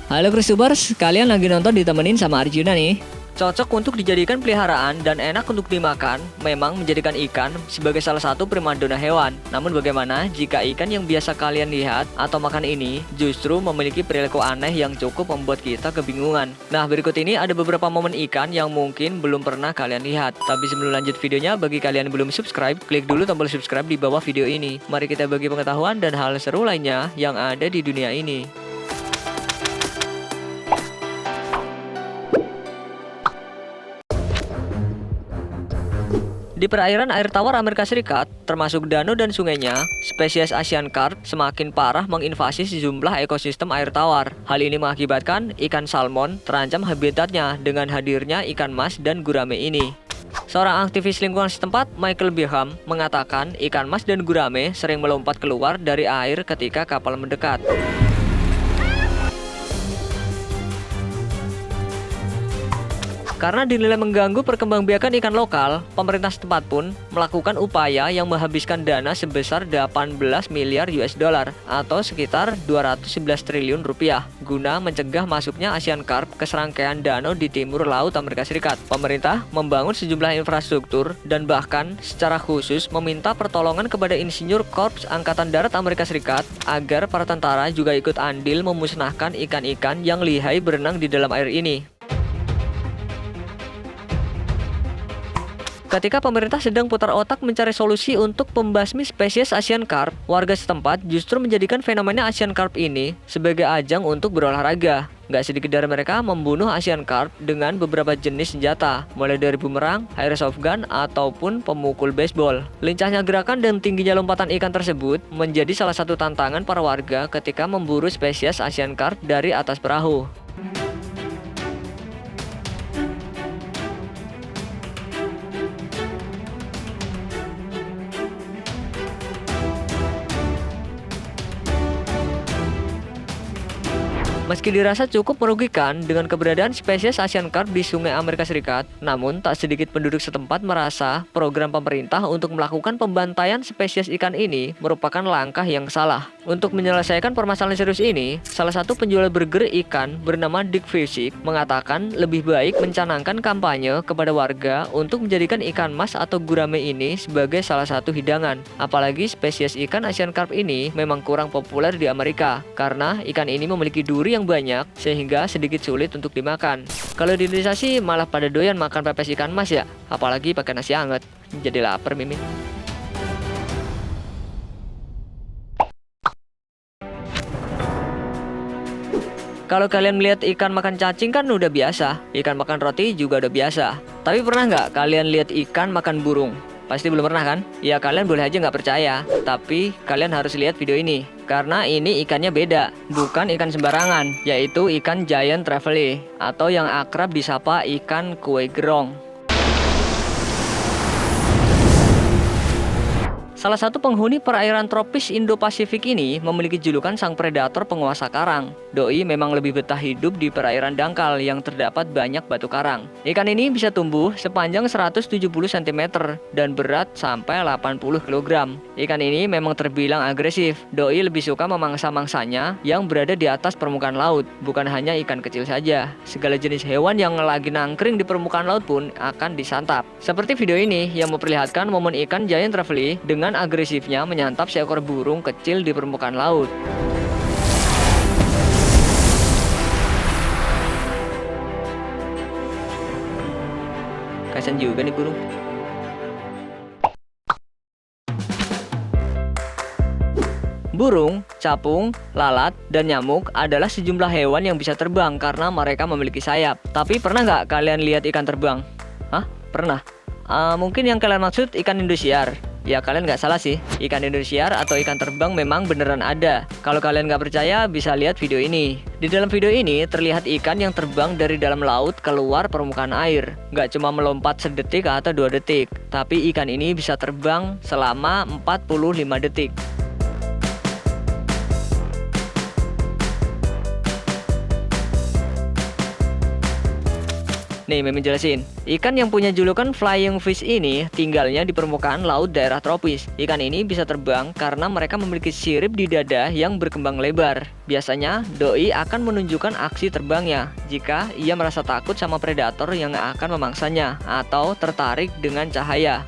Halo Kristubers, kalian lagi nonton ditemenin sama Arjuna nih. Cocok untuk dijadikan peliharaan dan enak untuk dimakan, memang menjadikan ikan sebagai salah satu primadona hewan. Namun bagaimana jika ikan yang biasa kalian lihat atau makan ini justru memiliki perilaku aneh yang cukup membuat kita kebingungan. Nah, berikut ini ada beberapa momen ikan yang mungkin belum pernah kalian lihat. Tapi sebelum lanjut videonya, bagi kalian yang belum subscribe, klik dulu tombol subscribe di bawah video ini. Mari kita bagi pengetahuan dan hal seru lainnya yang ada di dunia ini. Di perairan air tawar Amerika Serikat, termasuk danau dan sungainya, spesies Asian carp semakin parah menginvasi sejumlah ekosistem air tawar. Hal ini mengakibatkan ikan salmon terancam habitatnya dengan hadirnya ikan mas dan gurame ini. Seorang aktivis lingkungan setempat, Michael Beeham, mengatakan ikan mas dan gurame sering melompat keluar dari air ketika kapal mendekat. Karena dinilai mengganggu perkembangbiakan ikan lokal, pemerintah setempat pun melakukan upaya yang menghabiskan dana sebesar 18 miliar US dollar atau sekitar 211 triliun rupiah guna mencegah masuknya Asian carp ke serangkaian danau di timur laut Amerika Serikat. Pemerintah membangun sejumlah infrastruktur dan bahkan secara khusus meminta pertolongan kepada insinyur Korps Angkatan Darat Amerika Serikat agar para tentara juga ikut andil memusnahkan ikan-ikan yang lihai berenang di dalam air ini. Ketika pemerintah sedang putar otak mencari solusi untuk membasmi spesies Asian carp, warga setempat justru menjadikan fenomena Asian carp ini sebagai ajang untuk berolahraga. Gak sedikit dari mereka membunuh Asian carp dengan beberapa jenis senjata, mulai dari bumerang, airsoft gun, ataupun pemukul baseball. Lincahnya gerakan dan tingginya lompatan ikan tersebut menjadi salah satu tantangan para warga ketika memburu spesies Asian carp dari atas perahu. Meski dirasa cukup merugikan dengan keberadaan spesies Asian carp di sungai Amerika Serikat, namun tak sedikit penduduk setempat merasa program pemerintah untuk melakukan pembantaian spesies ikan ini merupakan langkah yang salah. Untuk menyelesaikan permasalahan serius ini, salah satu penjual burger ikan bernama Dick Fishik mengatakan lebih baik mencanangkan kampanye kepada warga untuk menjadikan ikan mas atau gurame ini sebagai salah satu hidangan. Apalagi spesies ikan Asian carp ini memang kurang populer di Amerika karena ikan ini memiliki duri yang banyak sehingga sedikit sulit untuk dimakan. Kalau di Indonesia sih malah pada doyan makan pepes ikan mas ya, apalagi pakai nasi hangat. Jadi lapar Mimin. Kalau kalian melihat ikan makan cacing kan udah biasa, ikan makan roti juga udah biasa. Tapi pernah nggak kalian lihat ikan makan burung? Pasti belum pernah kan? Ya kalian boleh aja nggak percaya, tapi kalian harus lihat video ini. Karena ini ikannya beda, bukan ikan sembarangan, yaitu ikan giant trevally, atau yang akrab disapa ikan kue gerong. Salah satu penghuni perairan tropis Indo-Pasifik ini memiliki julukan sang predator penguasa karang. Doi memang lebih betah hidup di perairan dangkal yang terdapat banyak batu karang. Ikan ini bisa tumbuh sepanjang 170 cm dan berat sampai 80 kg. Ikan ini memang terbilang agresif. Doi lebih suka memangsa mangsanya yang berada di atas permukaan laut, bukan hanya ikan kecil saja. Segala jenis hewan yang lagi nangkring di permukaan laut pun akan disantap. Seperti video ini yang memperlihatkan momen ikan giant trevally dengan agresifnya menyantap seekor burung kecil di permukaan laut. Kasian juga nih burung. Burung, capung, lalat, dan nyamuk adalah sejumlah hewan yang bisa terbang karena mereka memiliki sayap. Tapi pernah nggak kalian lihat ikan terbang? Hah? Pernah? Mungkin yang kalian maksud ikan Indosiar. Ya kalian nggak salah sih, ikan Indosiar atau ikan terbang memang beneran ada. Kalau kalian nggak percaya bisa lihat video ini. Di dalam video ini terlihat ikan yang terbang dari dalam laut keluar permukaan air. Nggak cuma melompat sedetik atau 2 detik, tapi ikan ini bisa terbang selama 45 detik. Nih, Mimin jelasin. Ikan yang punya julukan flying fish ini tinggalnya di permukaan laut daerah tropis. Ikan ini bisa terbang karena mereka memiliki sirip di dada yang berkembang lebar. Biasanya, doi akan menunjukkan aksi terbangnya jika ia merasa takut sama predator yang akan memangsanya atau tertarik dengan cahaya.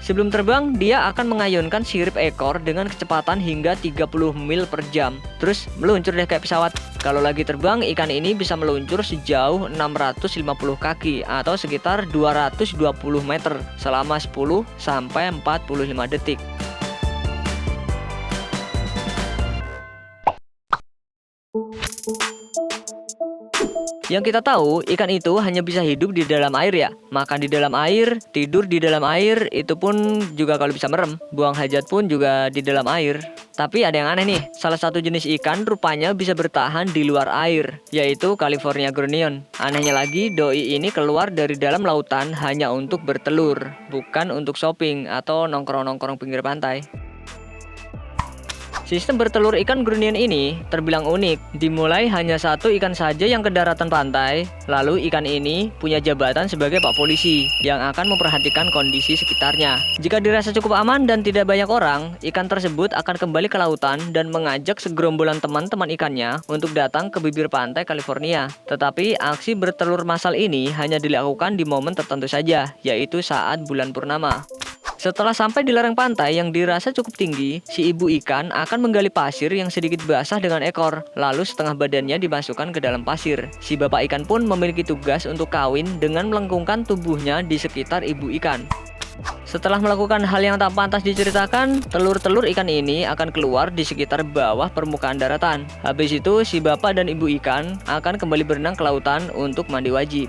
Sebelum terbang, dia akan mengayunkan sirip ekor dengan kecepatan hingga 30 mil per jam. Terus meluncur deh kayak pesawat. Kalau lagi terbang, ikan ini bisa meluncur sejauh 650 kaki atau sekitar 220 meter selama 10 sampai 45 detik. Yang kita tahu, ikan itu hanya bisa hidup di dalam air ya. Makan di dalam air, tidur di dalam air, itu pun juga kalau bisa merem. Buang hajat pun juga di dalam air. Tapi ada yang aneh nih, salah satu jenis ikan rupanya bisa bertahan di luar air, yaitu California grunion. Anehnya lagi, doi ini keluar dari dalam lautan hanya untuk bertelur, bukan untuk shopping atau nongkrong-nongkrong pinggir pantai. Sistem bertelur ikan grunion ini terbilang unik. Dimulai hanya satu ikan saja yang ke daratan pantai, lalu ikan ini punya jabatan sebagai pak polisi yang akan memperhatikan kondisi sekitarnya. Jika dirasa cukup aman dan tidak banyak orang, ikan tersebut akan kembali ke lautan dan mengajak segerombolan teman-teman ikannya untuk datang ke bibir pantai California. Tetapi aksi bertelur massal ini hanya dilakukan di momen tertentu saja, yaitu saat bulan purnama. Setelah sampai di lereng pantai yang dirasa cukup tinggi, si ibu ikan akan menggali pasir yang sedikit basah dengan ekor, lalu setengah badannya dimasukkan ke dalam pasir. Si bapak ikan pun memiliki tugas untuk kawin dengan melengkungkan tubuhnya di sekitar ibu ikan. Setelah melakukan hal yang tak pantas diceritakan, telur-telur ikan ini akan keluar di sekitar bawah permukaan daratan. Habis itu, si bapak dan ibu ikan akan kembali berenang ke lautan untuk mandi wajib.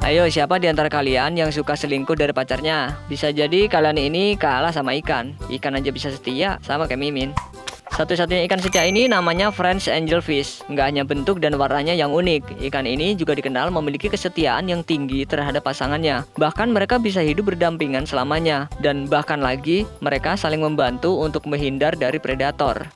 Ayo, siapa di antara kalian yang suka selingkuh dari pacarnya? Bisa jadi kalian ini kalah sama ikan. Ikan aja bisa setia, sama kayak Mimin. Satu-satunya ikan setia ini namanya French angelfish. Nggak hanya bentuk dan warnanya yang unik, ikan ini juga dikenal memiliki kesetiaan yang tinggi terhadap pasangannya. Bahkan mereka bisa hidup berdampingan selamanya. Dan bahkan lagi, mereka saling membantu untuk menghindar dari predator.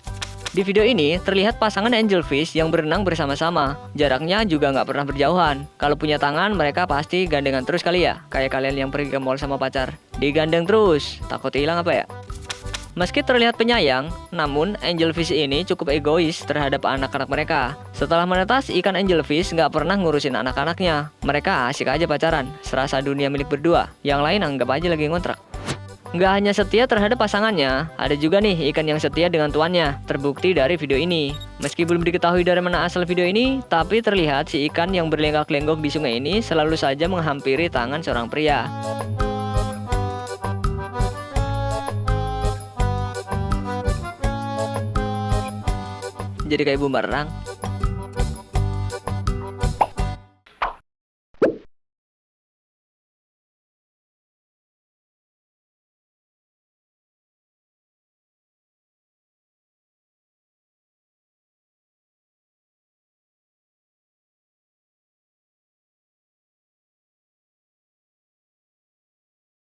Di video ini, terlihat pasangan angelfish yang berenang bersama-sama. Jaraknya juga nggak pernah berjauhan. Kalau punya tangan, mereka pasti gandengan terus kali ya. Kayak kalian yang pergi ke mall sama pacar. Digandeng terus, takut hilang apa ya? Meski terlihat penyayang, namun angelfish ini cukup egois terhadap anak-anak mereka. Setelah menetas, ikan angelfish nggak pernah ngurusin anak-anaknya. Mereka asik aja pacaran, serasa dunia milik berdua. Yang lain anggap aja lagi ngontrak. Nggak hanya setia terhadap pasangannya, ada juga nih ikan yang setia dengan tuannya. Terbukti dari video ini. Meski belum diketahui dari mana asal video ini, tapi terlihat si ikan yang berlenggak-lenggok di sungai ini selalu saja menghampiri tangan seorang pria. Jadi kayak bumerang.